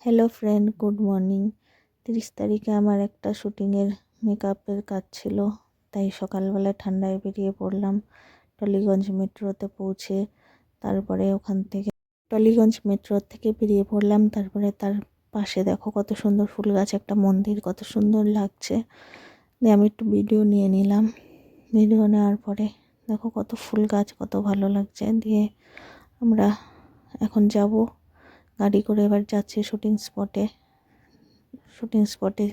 Hello friend, good morning. 30 তারিখে আমার একটা শুটিংয়ের মেকআপের কাজ ছিল, তাই সকালবেলা ঠান্ডায় বেরিয়ে পড়লাম। টলিগঞ্জ মেট্রোতে পৌঁছে তারপরে ওখান থেকে টলিগঞ্জ মেট্রো থেকে বেরিয়ে পড়লাম। তারপরে তার পাশে দেখো কত সুন্দর ফুল গাছ, একটা মন্দির, কত সুন্দর লাগছে। দিয়ে আমি একটু ভিডিও নিয়ে নিলাম। ভিডিও নেওয়ার পরে দেখো কত ফুল গাছ, কত ভালো লাগছে। দিয়ে আমরা এখন যাব গাড়ি করে, এবার যাচ্ছি শুটিং স্পটে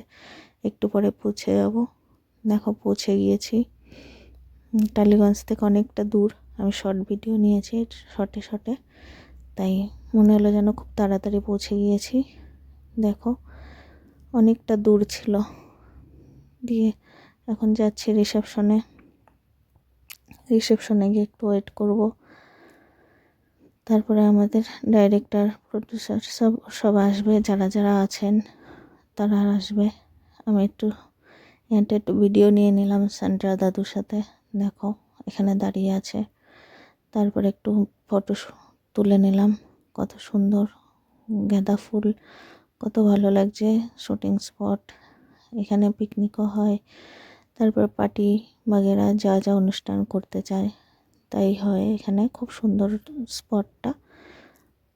একটু পরে পৌঁছে যাব। দেখো পৌঁছে গিয়েছি। টালিগঞ্জ থেকে অনেকটা দূর। আমি শর্ট ভিডিও নিয়েছি শর্টে, তাই মনে হলো যেন খুব তাড়াতাড়ি পৌঁছে গিয়েছি। দেখো অনেকটা দূর ছিল। দিয়ে এখন যাচ্ছি রিসেপশনে গিয়ে একটু ওয়েট করব। তারপরে আমাদের ডাইরেক্টর, প্রডিউসার সব আসবে, যারা আছেন তারা আসবে। আমি একটু ভিডিও নিয়ে নিলাম সান্ড্রা দাদুর সাথে। দেখো এখানে দাঁড়িয়ে আছে। তারপরে একটু ফটো তুলে নিলাম। কত সুন্দর গাঁদা ফুল, কত ভালো লাগছে। শুটিং স্পট, এখানে পিকনিকও হয়। তারপর পার্টি বাগেরা যা অনুষ্ঠান করতে চায় তাই হয় এখানে। খুব সুন্দর স্পটটা,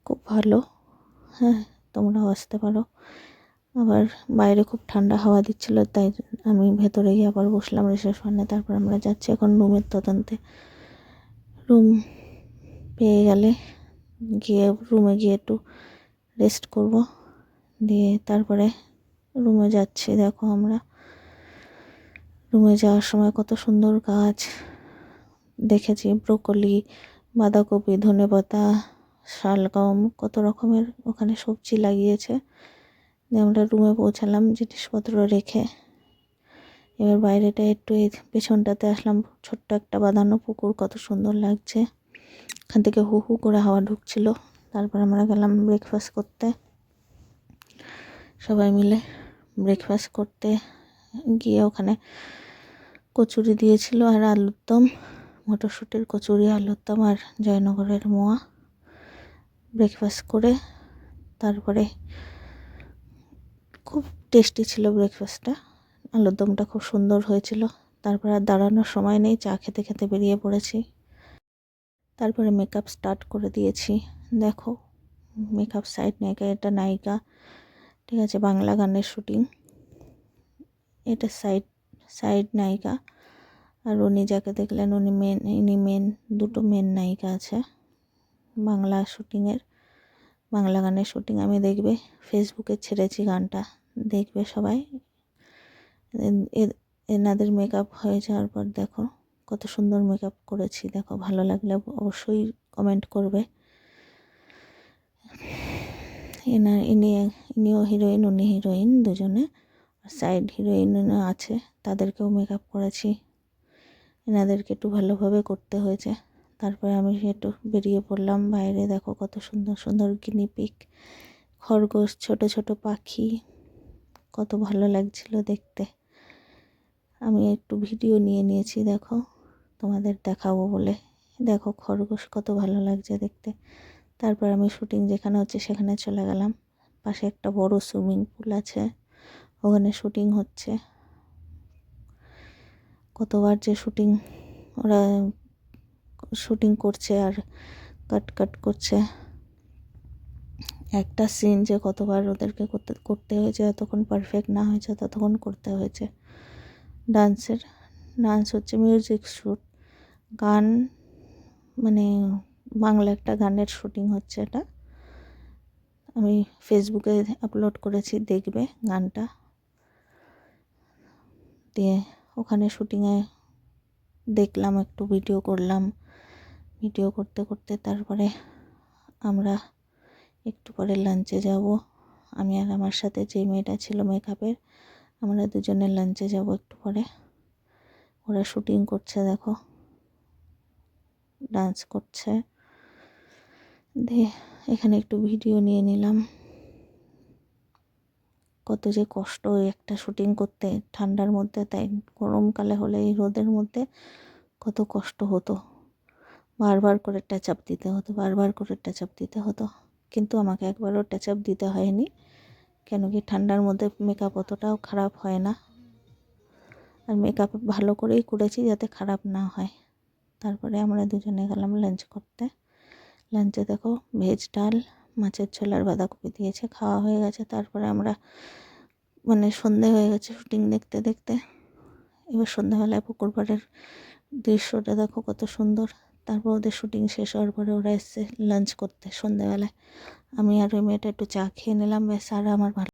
খুব ভালো। হ্যাঁ, তোমরাও আসতে পারো। আবার বাইরে খুব ঠান্ডা হাওয়া দিচ্ছিল, তাই আমি ভেতরে গিয়ে আবার বসলাম রিসেপশনে। তারপর আমরা যাচ্ছি এখন রুমের তদন্তে। রুম পেয়ে গেলে রুমে গিয়ে একটু রেস্ট করব। দিয়ে তারপরে রুমে যাচ্ছি। দেখো আমরা রুমে যাওয়ার সময় কত সুন্দর গাছ দেখেছি, ব্রোকলি, বাঁধাকপি, ধনেপাতা, শালগম, কত রকমের ওখানে সবজি লাগিয়েছে। আমরা রুমে পৌঁছালাম জিনিসপত্র রেখে। এবার বাইরেটা একটু এই পেছনটাতে আসলাম। ছোট্ট একটা বাঁধানো পুকুর, কত সুন্দর লাগছে। এখান থেকে হু হু করে হাওয়া ঢুকছিল। তারপর আমরা গেলাম ব্রেকফাস্ট করতে। সবাই মিলে ব্রেকফাস্ট করতে গিয়ে ওখানে কচুরি দিয়েছিল আর আলুর দম, মটরশুঁটির কচুরি, আলুর দম আর জয়নগরের মোয়া। ব্রেকফাস্ট করে তারপরে খুব টেস্টি ছিল ব্রেকফাস্টটা। আলুর দমটা খুব সুন্দর হয়েছিল। তারপর আর দাঁড়ানোর সময় নেই, চা খেতে খেতে বেরিয়ে পড়েছি। তারপরে মেকআপ স্টার্ট করে দিয়েছি। দেখো মেকআপ সাইড নায়িকা, এটা নায়িকা, ঠিক আছে, বাংলা গানের শুটিং। এটা সাইড নায়িকা। আর উনি যাকে দেখলেন ইনি মেন, দুটো মেন নায়িকা আছে বাংলা গানের শুটিং। আমি দেখবে ফেসবুকে ছেড়েছি গানটা, দেখবে সবাই। এনাদের মেকআপ হয়ে যাওয়ার পর দেখো কত সুন্দর মেকআপ করেছি। দেখো ভালো লাগলে অবশ্যই কমেন্ট করবে। ইনিও হিরোইন, উনি হিরোইন, দুজনে। সাইড হিরোইন আছে, তাদেরকেও মেকআপ করেছি। এনাদেরকে একটু ভালোভাবে করতে হয়েছে। তারপরে আমি একটু বেরিয়ে পড়লাম বাইরে। দেখো কত সুন্দর সুন্দর গিনিপিগ, খরগোশ, ছোট ছোট পাখি, কত ভালো লাগছিল দেখতে। আমি একটু ভিডিও নিয়ে নিয়েছি, দেখো তোমাদের দেখাবো বলে। দেখো খরগোশ, কত ভালো লাগছে দেখতে। তারপর আমি শুটিং যেখানে হচ্ছে সেখানে চলে গেলাম। পাশে একটা বড় সুইমিং পুল আছে, ওখানে শুটিং হচ্ছে। কতবার যে ওরা শুটিং করছে আর কাট করছে। একটা সিন যে কতবার ওদেরকে করতে হয়েছে, যতক্ষণ পারফেক্ট না হয়েছে ততক্ষণ করতে হয়েছে। ডান্স হচ্ছে মিউজিক শ্যুট, গান, মানে বাংলা একটা গানের শুটিং হচ্ছে। এটা আমি ফেসবুকে আপলোড করেছি, দেখবে গানটা। দিয়ে ওখানে শুটিংয়ে দেখলাম, একটু ভিডিও করলাম। ভিডিও করতে করতে তারপরে আমরা একটু পরে লাঞ্চে যাব। আমি আর আমার সাথে যে মেয়েটা ছিল মেকআপের, আমরা দুজনে লাঞ্চে যাব একটু পরে। ওরা শুটিং করছে, দেখো ডান্স করছে। দিয়ে এখানে একটু ভিডিও নিয়ে নিলাম। কত যে কষ্ট একটা শুটিং করতে ঠান্ডার মধ্যে, তাই গরমকালে হলে এই রোদের মধ্যে কত কষ্ট হতো। বারবার করে টাচ আপ দিতে হতো, কিন্তু আমাকে একবারও টাচ আপ দিতে হয়নি। কেন কি ঠান্ডার মধ্যে মেকআপ অতটাও খারাপ হয় না, আর মেকআপ ভালো করেই করেছি যাতে খারাপ না হয়। তারপরে আমরা দুজনে গেলাম লাঞ্চ করতে। লাঞ্চে দেখো ভেজ ডাল, মাছের ঝোল আর বাঁধাকপি দিয়েছে, খাওয়া হয়ে গেছে। তারপরে আমরা সন্ধে হয়ে গেছে শুটিং দেখতে দেখতে। এবার সন্ধ্যাবেলায় পুকুর পাড়ের দৃশ্যটা দেখো কত সুন্দর। তারপর ওদের শুটিং শেষ হওয়ার পরে ওরা এসছে লাঞ্চ করতে সন্ধ্যাবেলায়। আমি আর ওই মেয়েটা একটু চা খেয়ে নিলাম, ব্যাস। আর আমার ভালো